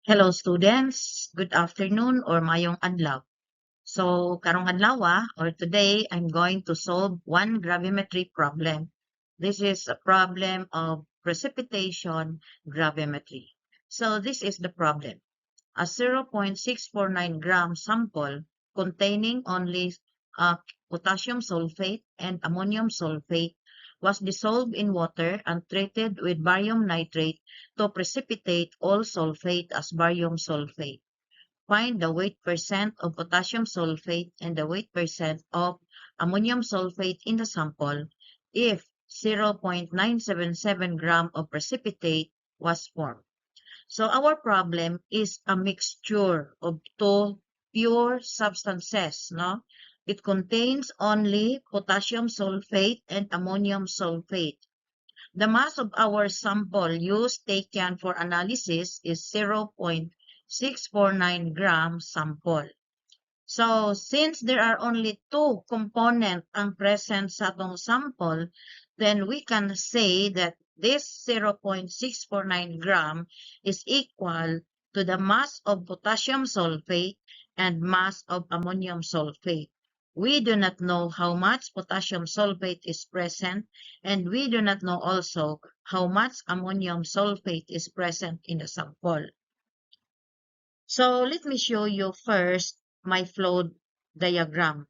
Hello students, good afternoon or mayong adlaw. So karong adlaw or today I'm going to solve one gravimetry problem. This is a problem of precipitation gravimetry. So this is the problem. A 0.649 gram sample containing only potassium sulfate and ammonium sulfate was dissolved in water and treated with barium nitrate to precipitate all sulfate as barium sulfate. Find the weight percent of potassium sulfate and the weight percent of ammonium sulfate in the sample if 0.977 gram of precipitate was formed. So our problem is a mixture of two pure substances, no? It contains only potassium sulfate and ammonium sulfate. The mass of our sample used taken for analysis is 0.649 gram sample. So, since there are only two components ang present sa atong sample, then we can say that this 0.649 gram is equal to the mass of potassium sulfate and mass of ammonium sulfate. We do not know how much potassium sulfate is present, and we do not know also how much ammonium sulfate is present in the sample. So let me show you first my flow diagram,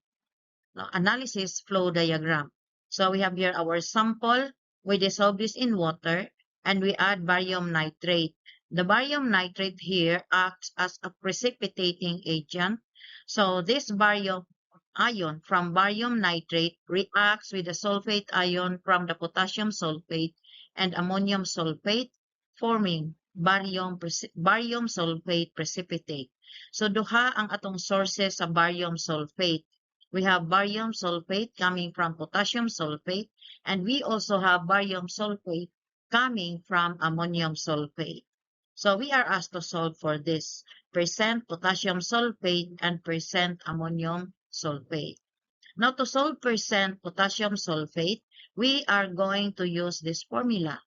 analysis flow diagram. So we have here our sample. We dissolve this in water and we add barium nitrate. The barium nitrate here acts as a precipitating agent. So this barium ion from barium nitrate reacts with the sulfate ion from the potassium sulfate and ammonium sulfate, forming barium sulfate precipitate. So duha ang atong sources sa barium sulfate. We have barium sulfate coming from potassium sulfate, and we also have barium sulfate coming from ammonium sulfate. So we are asked to solve for this percent potassium sulfate and percent ammonium sulfate. Now to solve percent potassium sulfate, we are going to use this formula.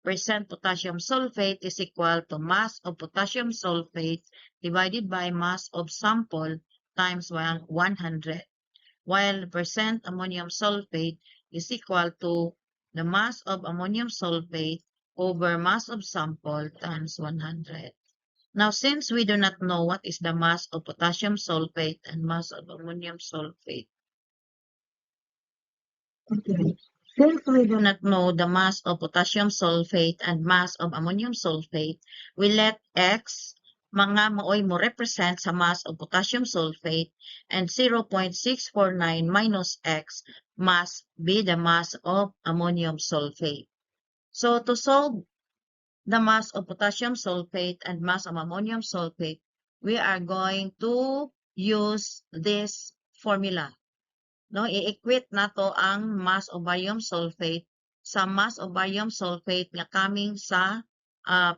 Percent potassium sulfate is equal to mass of potassium sulfate divided by mass of sample times 100. While percent ammonium sulfate is equal to the mass of ammonium sulfate over mass of sample times 100. Now, since we do not know what is the mass of potassium sulfate and mass of ammonium sulfate, since we do not know the mass of potassium sulfate and mass of ammonium sulfate, we let X mga maoy mo represent sa mass of potassium sulfate and 0.649 minus X must be the mass of ammonium sulfate. So to solve the mass of potassium sulfate and mass of ammonium sulfate, we are going to use this formula. No, i-equate nato ang mass of barium sulfate sa mass of barium sulfate na coming sa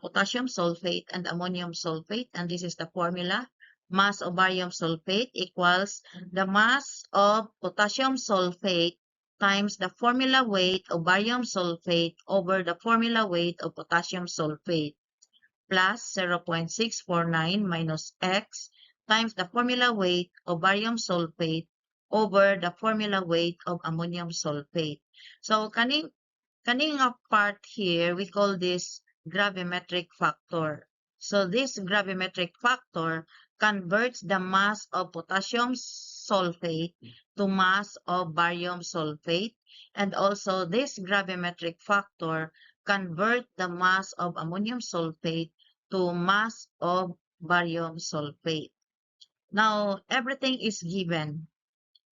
potassium sulfate and ammonium sulfate, and this is the formula. Mass of barium sulfate equals the mass of potassium sulfate times the formula weight of barium sulfate over the formula weight of potassium sulfate plus 0.649 minus X times the formula weight of barium sulfate over the formula weight of ammonium sulfate. So kaning part here, we call this gravimetric factor. So this gravimetric factor converts the mass of potassium sulfate to mass of barium sulfate, and also this gravimetric factor convert the mass of ammonium sulfate to mass of barium sulfate. Now, everything is given.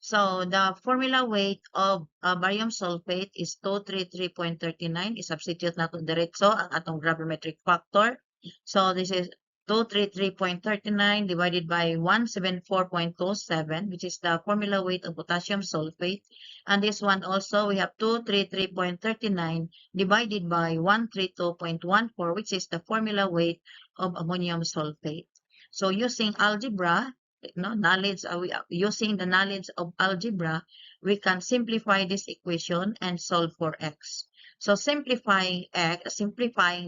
So, the formula weight of barium sulfate is 233.39. I-substitute natin diretso ang atong gravimetric factor. So, this is 233.39 divided by 174.27, which is the formula weight of potassium sulfate. And this one also, we have 233.39 divided by 132.14, which is the formula weight of ammonium sulfate. So, using algebra, using the knowledge of algebra, we can simplify this equation and solve for X. So simplifying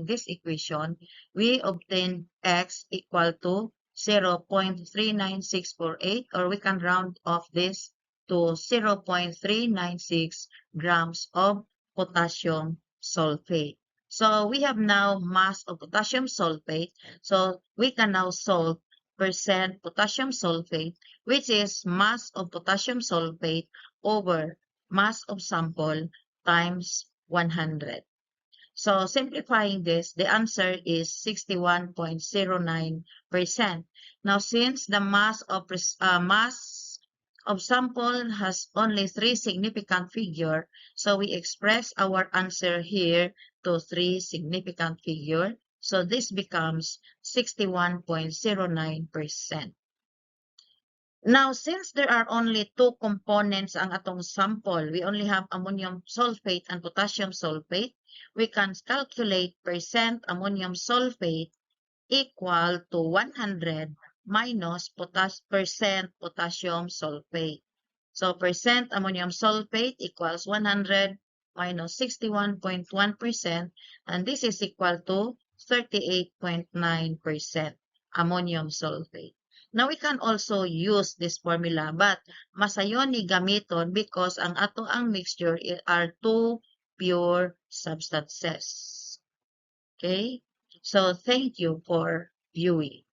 this equation, we obtain x equal to 0.39648, or we can round off this to 0.396 grams of potassium sulfate. So we have now mass of potassium sulfate. So we can now solve percent potassium sulfate, which is mass of potassium sulfate over mass of sample times 100. So simplifying this, the answer is 61.09%. Now, since the mass of sample has only 3 significant figure, so we express our answer here to 3 significant figure. So this becomes 61.09%. Now, since there are only 2 components ang atong sample, we only have ammonium sulfate and potassium sulfate, we can calculate percent ammonium sulfate equal to 100 minus percent potassium sulfate. So, percent ammonium sulfate equals 100 minus 61.1%, and this is equal to 38.9% ammonium sulfate. Now, we can also use this formula, but masayon ni gamiton because ang ato ang mixture are 2 pure substances. Okay? So, thank you for viewing.